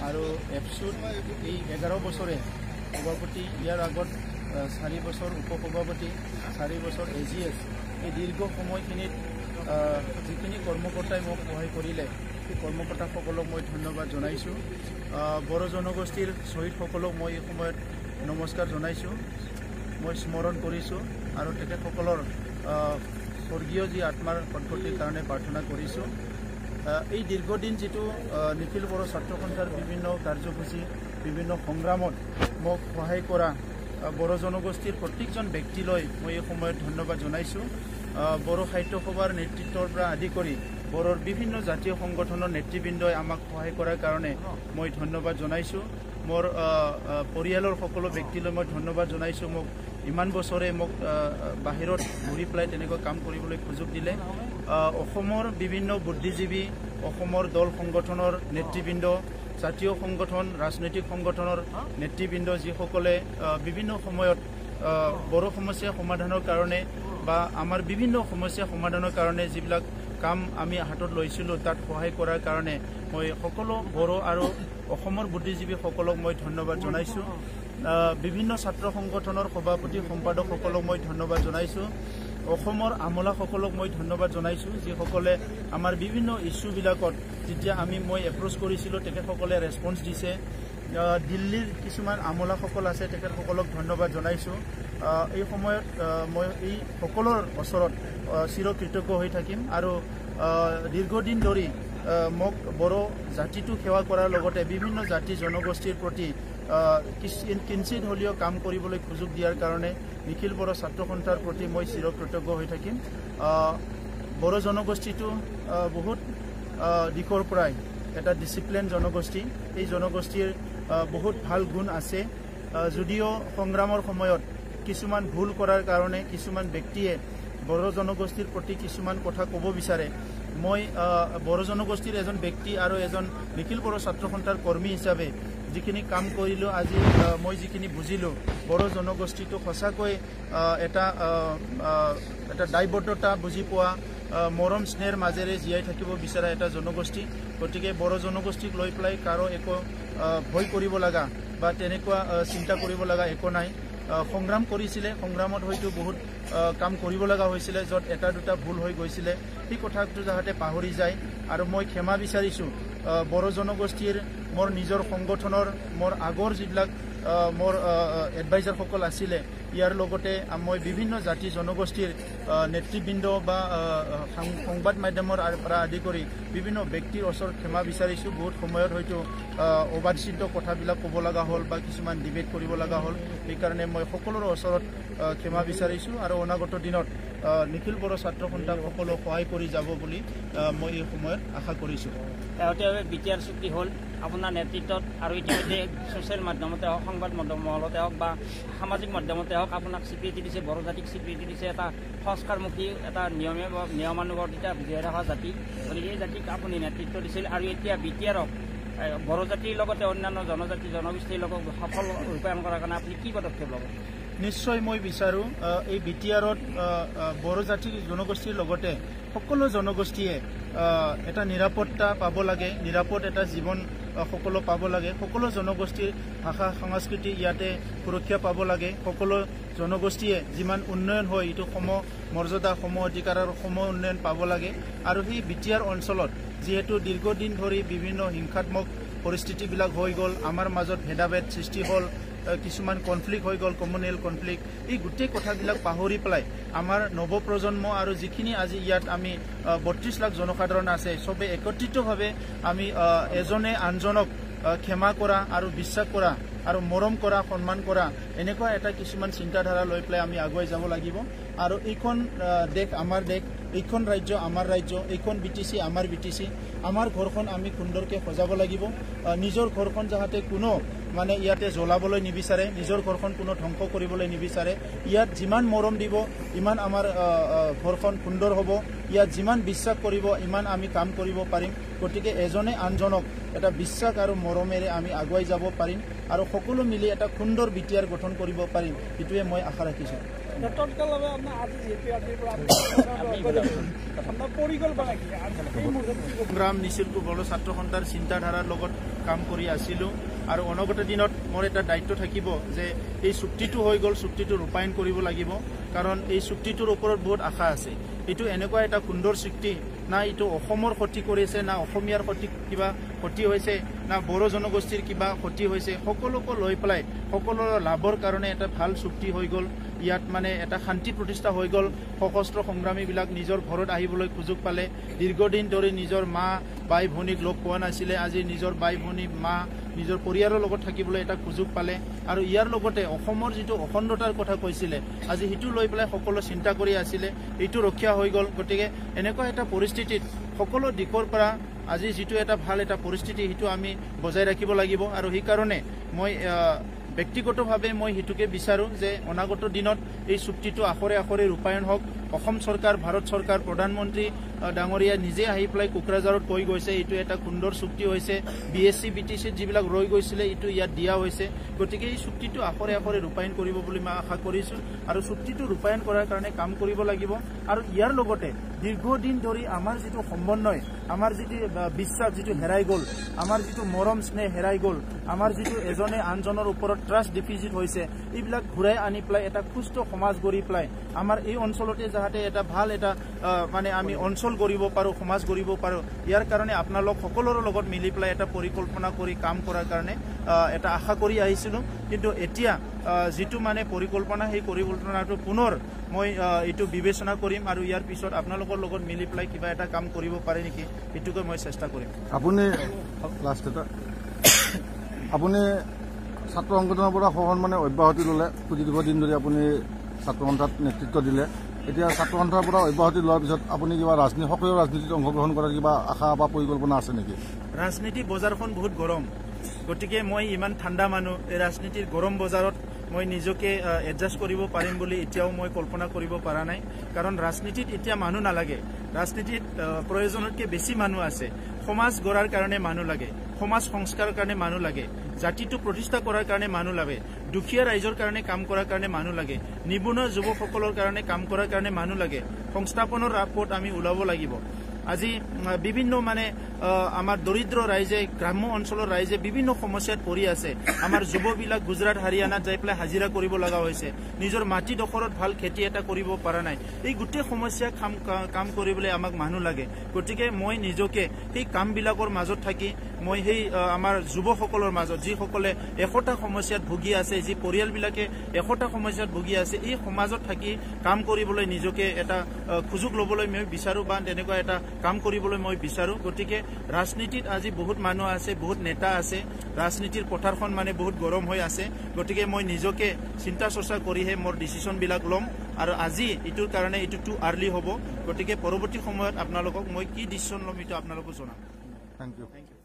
আৰু এপছুত এই 11 বছৰে সভাপতি, ইয়াৰ আগত 4 বছৰ উপসভাপতি, 4 বছৰ AGS। এই দীৰ্ঘ সময়খিনিত যিখিনি কৰ্মকৰ্তাই মোক সহায় কৰিলে সেই কৰ্মকৰ্তাসকলক মই ধন্যবাদ জনাইছোঁ। বড়ো জনগোষ্ঠীৰ শ্বহীদসকলক মই এই সময়ত নমস্কাৰ জনাইছোঁ, মই স্মৰণ কৰিছোঁ আৰু তেখেতসকলৰ স্বৰ্গীয় যি আত্মাৰ সদ্গতিৰ কাৰণে প্ৰাৰ্থনা কৰিছোঁ। এই দীৰ্ঘদিন যিটো নিখিল বড়ো ছাত্ৰ সন্থাৰ বিভিন্ন কাৰ্যসূচী, বিভিন্ন সংগ্ৰামত মোক সহায় কৰা বড়ো জনগোষ্ঠীৰ প্ৰত্যেকজন ব্যক্তিলৈ মই এই সময়ত ধন্যবাদ জনাইছোঁ। বড়ো সাহিত্য সভাৰ নেতৃত্বৰ পৰা আদি কৰি বড়োৰ বিভিন্ন জাতীয় সংগঠনৰ নেতৃবৃন্দই আমাক সহায় কৰাৰ কাৰণে মই ধন্যবাদ জনাইছোঁ। মোৰ পৰিয়ালৰ সকলো ব্যক্তিলৈ মই ধন্যবাদ জনাইছোঁ। মোক ইমান বছৰে মোক বাহিৰত ঘূৰি পেলাই তেনেকৈ কাম কৰিবলৈ সুযোগ দিলে। অসমৰ বিভিন্ন বুদ্ধিজীৱী, অসমৰ দল সংগঠনৰ নেতৃবৃন্দ, জাতীয় সংগঠন, ৰাজনৈতিক সংগঠনৰ নেতৃবৃন্দ, যিসকলে বিভিন্ন সময়ত বড়ো সমস্যা সমাধানৰ কাৰণে বা আমাৰ বিভিন্ন সমস্যা সমাধানৰ কাৰণে যিবিলাক কাম আমি হাতত লৈছিলোঁ তাত সহায় কৰাৰ কাৰণে মই সকলো বড়ো আৰু অসমৰ বুদ্ধিজীৱীসকলক মই ধন্যবাদ জনাইছোঁ। বিভিন্ন ছাত্ৰ সংগঠনৰ সভাপতি সম্পাদকসকলক মই ধন্যবাদ জনাইছোঁ। অসমৰ আমোলাসকলক মই ধন্যবাদ জনাইছোঁ, যিসকলে আমাৰ বিভিন্ন ইছ্যুবিলাকত যেতিয়া মই এপ্ৰ'চ কৰিছিলোঁ তেখেতসকলে ৰেছপন্স দিছে। দিল্লীৰ কিছুমান আমোলাসকল আছে, তেখেতসকলক ধন্যবাদ জনাইছোঁ। এই সময়ত মই এই সকলৰ ওচৰত চিৰকৃতজ্ঞ হৈ থাকিম আৰু দীৰ্ঘদিন ধৰি মোক বড়ো জাতিটো সেৱা কৰাৰ লগতে বিভিন্ন জাতি জনগোষ্ঠীৰ প্ৰতি কিঞ্চিত হ'লেও কাম কৰিবলৈ সুযোগ দিয়াৰ কাৰণে নিখিল বড়ো ছাত্ৰ সন্থাৰ প্ৰতি মই চিৰকৃতজ্ঞ হৈ থাকিম। বড়ো জনগোষ্ঠীটো বহুত দিশৰ পৰাই এটা ডিচিপ্লিন জনগোষ্ঠী। এই জনগোষ্ঠীৰ বহুত ভাল গুণ আছে, যদিও সংগ্ৰামৰ সময়ত কিছুমান ভুল কৰাৰ কাৰণে কিছুমান ব্যক্তিয়ে বড়ো জনগোষ্ঠীৰ প্ৰতি কিছুমান কথা ক'ব বিচাৰে। মই বড়ো জনগোষ্ঠীৰ এজন ব্যক্তি আৰু এজন নিখিল বড়ো ছাত্ৰ সন্থাৰ কৰ্মী হিচাপে যিখিনি কাম কৰিলোঁ, আজি মই যিখিনি বুজিলোঁ, বড়ো জনগোষ্ঠীটো সঁচাকৈ এটা দায়বদ্ধতা বুজি পোৱা, মৰম স্নেহৰ মাজেৰে জীয়াই থাকিব বিচৰা এটা জনগোষ্ঠী। গতিকে বড়ো জনগোষ্ঠীক লৈ পেলাই কাৰো একো ভয় কৰিব লগা বা তেনেকুৱা চিন্তা কৰিব লগা একো নাই। সংগ্ৰাম কৰিছিলে, সংগ্ৰামত হয়তো বহুত কাম কৰিব লগা হৈছিলে, য'ত এটা দুটা ভুল হৈ গৈছিলে, সেই কথাটো যাতে পাহৰি যায়। আৰু মই ক্ষমা বিচাৰিছোঁ বড়ো জনগোষ্ঠীৰ মোৰ নিজৰ সংগঠনৰ, মোৰ আগৰ যিবিলাক মোৰ এডভাইজাৰসকল আছিলে, ইয়াৰ লগতে মই বিভিন্ন জাতি জনগোষ্ঠীৰ নেতৃবৃন্দ বা সংবাদ মাধ্যমৰ পৰা আদি কৰি বিভিন্ন ব্যক্তিৰ ওচৰত ক্ষমা বিচাৰিছোঁ। বহুত সময়ত হয়তো অবাঞ্ছিত কথাবিলাক ক'ব লগা হ'ল বা কিছুমান ডিবেট কৰিব লগা হ'ল, সেইকাৰণে মই সকলোৰে ওচৰত ক্ষমা বিচাৰিছোঁ আৰু অনাগত দিনত নিখিল বড়ো ছাত্ৰ সন্থাক সকলো সহায় কৰি যাব বুলি মই এই সময়ত আশা কৰিছোঁ। শেহতীয়াভাৱে BTR চুক্তি হ'ল আপোনাৰ নেতৃত্বত, আৰু ইতিমধ্যে ছ'চিয়েল মাধ্যমতে হওক, সংবাদ মহলতে হওক বা সামাজিক মাধ্যমতে হওক আপোনাক স্বীকৃতি দিছে, বড়ো জাতিক স্বীকৃতি দিছে এটা সংস্কাৰমুখী, এটা নিয়মানুৱৰ্তিতা জীয়াই থকা জাতি। গতিকে এই জাতিক আপুনি নেতৃত্ব দিছিল আৰু এতিয়া BTRক বড়ো জাতিৰ লগতে অন্যান্য জনজাতি জনগোষ্ঠীৰ লগত সফল ৰূপায়ণ কৰাৰ কাৰণে আপুনি কি পদক্ষেপ ল'ব? নিশ্চয় মই বিচাৰোঁ এই BTRত বড়ো জাতিৰ জনগোষ্ঠীৰ লগতে সকলো জনগোষ্ঠীয়ে এটা নিৰাপত্তা পাব লাগে, নিৰাপদ এটা জীৱন সকলো পাব লাগে। সকলো জনগোষ্ঠীৰ ভাষা সংস্কৃতি ইয়াতে সুৰক্ষা পাব লাগে। সকলো জনগোষ্ঠীয়ে যিমান উন্নয়ন হয় এইটো সম মৰ্যাদা, সম অধিকাৰৰ সম উন্নয়ন পাব লাগে। আৰু সেই BTR অঞ্চলত যিহেতু দীৰ্ঘদিন ধৰি বিভিন্ন হিংসাত্মক পৰিস্থিতিবিলাক হৈ গ'ল, আমাৰ মাজত ভেদাভেদ সৃষ্টি হ'ল, কিছুমান কনফ্লিক্ট হৈ গ'ল, কমিউনেল কনফ্লিক্ট, এই গোটেই কথাবিলাক পাহৰি পেলাই আমাৰ নৱপ্ৰজন্ম আৰু যিখিনি আজি ইয়াত আমি 32 লাখ জনসাধাৰণ আছে, চবে একত্ৰিতভাৱে আমি এজনে আনজনক ক্ষমা কৰা আৰু বিশ্বাস কৰা আৰু মৰম কৰা, সন্মান কৰা, এনেকুৱা এটা কিছুমান চিন্তাধাৰা লৈ পেলাই আমি আগুৱাই যাব লাগিব। আৰু এইখন দেশ আমাৰ দেশ, এইখন ৰাজ্য আমাৰ ৰাজ্য, এইখন BTC আমাৰ BTC, আমাৰ ঘৰখন আমি সুন্দৰকৈ সজাব লাগিব। নিজৰ ঘৰখন যাতে কোনো ইয়াতে জ্বলাবলৈ নিবিচাৰে, নিজৰ ঘৰখন কোনো ধ্বংস কৰিবলৈ নিবিচাৰে। ইয়াত যিমান মৰম দিব ইমান আমাৰ ঘৰখন সুন্দৰ হ'ব, ইয়াত যিমান বিশ্বাস কৰিব ইমান আমি কাম কৰিব পাৰিম। গতিকে এজনে আনজনক এটা বিশ্বাস আৰু মৰমেৰে আমি আগুৱাই যাব পাৰিম আৰু সকলো মিলি এটা সুন্দৰ BTR গঠন কৰিব পাৰিম, এইটোৱে মই আশা ৰাখিছোঁ। তৎকালভাৱে আপোনাৰ আজি যিহেতু আজিৰ পৰা আপোনাৰ পৰিকল্পনা কি এই মুহূৰ্তত সংগ্ৰাম নিচিলকো বড় ছাত্ৰ সন্থাৰ চিন্তাধাৰাৰ লগত কাম কৰি আছিলোঁ আৰু অনাগত দিনত মোৰ এটা দায়িত্ব থাকিব যে এই চুক্তিটো হৈ গ'ল, চুক্তিটো ৰূপায়ণ কৰিব লাগিব, কাৰণ এই চুক্তিটোৰ ওপৰত বহুত আশা আছে। এইটো এনেকুৱা এটা সুন্দৰ চুক্তি, না এইটো অসমৰ ক্ষতি কৰিছে, না অসমীয়াৰ কিবা ক্ষতি হৈছে, না বড়ো জনগোষ্ঠীৰ কিবা ক্ষতি হৈছে, সকলোকে লৈ পেলাই সকলোৰে লাভৰ কাৰণে এটা ভাল চুক্তি হৈ গ'ল। ইয়াত মানে এটা শান্তি প্ৰতিষ্ঠা হৈ গ'ল। সশস্ত্ৰ সংগ্ৰামীবিলাক নিজৰ ঘৰত আহিবলৈ সুযোগ পালে। দীৰ্ঘদিন ধৰি নিজৰ মা বাই ভনীক লগ পোৱা নাছিলে, আজি নিজৰ বাই ভনী মা নিজৰ পৰিয়ালৰ লগত থাকিবলৈ এটা সুযোগ পালে। আৰু ইয়াৰ লগতে অসমৰ যিটো অখণ্ডতাৰ কথা কৈছিলে, আজি সেইটো লৈ পেলাই সকলো চিন্তা কৰি আছিলে, এইটো ৰক্ষা হৈ গ'ল। গতিকে এনেকুৱা এটা পৰিস্থিতিত সকলো দিশৰ পৰা আজি যিটো এটা ভাল এটা পৰিস্থিতি, সেইটো আমি বজাই ৰাখিব লাগিব। আৰু সেইকাৰণে মই ব্যক্তিগতভাৱে মই সেইটোকে বিচাৰোঁ যে অনাগত দিনত এই চুক্তিটো আখৰে আখৰে ৰূপায়ণ হওক। অসম চৰকাৰ, ভাৰত চৰকাৰ, প্ৰধানমন্ত্ৰী ডাঙৰীয়া নিজে আহি পেলাই কোকৰাঝাৰত কৈ গৈছে এইটো এটা সুন্দৰ চুক্তি হৈছে। BSc BTCত যিবিলাক ৰৈ গৈছিলে এইটো ইয়াত দিয়া হৈছে। গতিকে এই চুক্তিটো আখৰে আখৰে ৰূপায়ণ কৰিব বুলি মই আশা কৰিছোঁ আৰু চুক্তিটো ৰূপায়ণ কৰাৰ কাৰণে কাম কৰিব লাগিব। আৰু ইয়াৰ লগতে দীৰ্ঘদিন ধৰি আমাৰ যিটো সমন্বয়, আমাৰ যিটো বিশ্বাস যিটো হেৰাই গ'ল, আমাৰ যিটো মৰম স্নেহ হেৰাই গ'ল, আমাৰ যিটো এজনে আনজনৰ ওপৰত ট্ৰাষ্ট ডিফিজিট হৈছে, এইবিলাক ঘূৰাই আনি পেলাই এটা সুস্থ সমাজ গঢ়ি পেলাই আমাৰ এই অঞ্চলতে যাতে এটা ভাল এটা মানে আমি অঞ্চল গঢ়িব পাৰোঁ, সমাজ গঢ়িব পাৰোঁ, ইয়াৰ কাৰণে আপোনালোক সকলোৰে লগত মিলি পেলাই এটা পৰিকল্পনা কৰি কাম কৰাৰ কাৰণে এটা আশা কৰি আহিছিলোঁ। কিন্তু এতিয়া যিটো মানে পৰিকল্পনা, সেই পৰিকল্পনাটো পুনৰ মই এইটো বিবেচনা কৰিম আৰু ইয়াৰ পিছত আপোনালোকৰ লগত মিলি পেলাই কিবা এটা কাম কৰিব পাৰে নেকি, সেইটোকে মই চেষ্টা কৰিম। আপুনি লাষ্ট এটা আপুনি ছাত্ৰ সংগঠনৰ পৰা সন্মানে অব্যাহতি ল'লে, দীৰ্ঘদিন ধৰি আপুনি ছাত্ৰ সন্থাত নেতৃত্ব দিলে। এতিয়া ছাত্ৰ সন্থাৰ পৰা অব্যাহতি লোৱাৰ পিছত আপুনি কিবা সক্ৰিয় ৰাজনীতিত অংশগ্ৰহণ কৰাৰ কিবা আশা বা পৰিকল্পনা আছে নেকি? ৰাজনীতি বজাৰখন বহুত গৰম, গতিকে মই ইমান ঠাণ্ডা মানুহ, এই ৰাজনীতিৰ গৰম বজাৰত মই নিজকে এডজাষ্ট কৰিব পাৰিম বুলি এতিয়াও মই কল্পনা কৰিব পৰা নাই। কাৰণ ৰাজনীতিত এতিয়া মানুহ নালাগে, ৰাজনীতিত প্ৰয়োজনতকৈ বেছি মানুহ আছে। সমাজ গঢ়াৰ কাৰণে মানুহ লাগে, সমাজ সংস্কাৰৰ কাৰণে মানুহ লাগে, জাতিটো প্ৰতিষ্ঠা কৰাৰ কাৰণে মানুহ লাগে, দুখীয়া ৰাইজৰ কাৰণে কাম কৰাৰ কাৰণে মানুহ লাগে, নিবনুৱা যুৱকসকলৰ কাৰণে কাম কৰাৰ কাৰণে মানুহ লাগে। সংস্থাপনৰ পথ আমি ওলাব লাগিব। আজি বিভিন্ন মানে আমাৰ দৰিদ্ৰ ৰাইজে, গ্ৰাম্য অঞ্চলৰ ৰাইজে বিভিন্ন সমস্যাত পৰি আছে। আমাৰ যুৱবিলাক গুজৰাট হাৰিয়ানাত যাই পেলাই হাজিৰা কৰিব লগা হৈছে, নিজৰ মাটিডোখৰত ভাল খেতি এটা কৰিব পৰা নাই। এই গোটেই সমস্যা কাম কৰিবলৈ আমাক মানুহ লাগে। গতিকে মই নিজকে সেই কামবিলাকৰ মাজত থাকি মই সেই আমাৰ যুৱকসকলৰ মাজত, যিসকলে এশটা সমস্যাত ভুগি আছে, যি পৰিয়ালবিলাকে এশটা সমস্যাত ভুগি আছে, এই সমাজত থাকি কাম কৰিবলৈ নিজকে এটা সুযোগ ল'বলৈ মই বিচাৰোঁ বা তেনেকুৱা এটা কাম কৰিবলৈ মই বিচাৰোঁ। গতিকে ৰাজনীতিত আজি বহুত মানুহ আছে, বহুত নেতা আছে, ৰাজনীতিৰ পথাৰখন মানে বহুত গৰম হৈ আছে। গতিকে মই নিজকে চিন্তা চৰ্চা কৰিহে মোৰ ডিচিশ্যনবিলাক ল'ম। আৰু আজি এইটোৰ কাৰণে এইটো টু আৰ্লি হ'ব। গতিকে পৰৱৰ্তী সময়ত আপোনালোকক মই কি ডিচিশ্যন ল'ম এইটো আপোনালোকক জনাম। Thank U.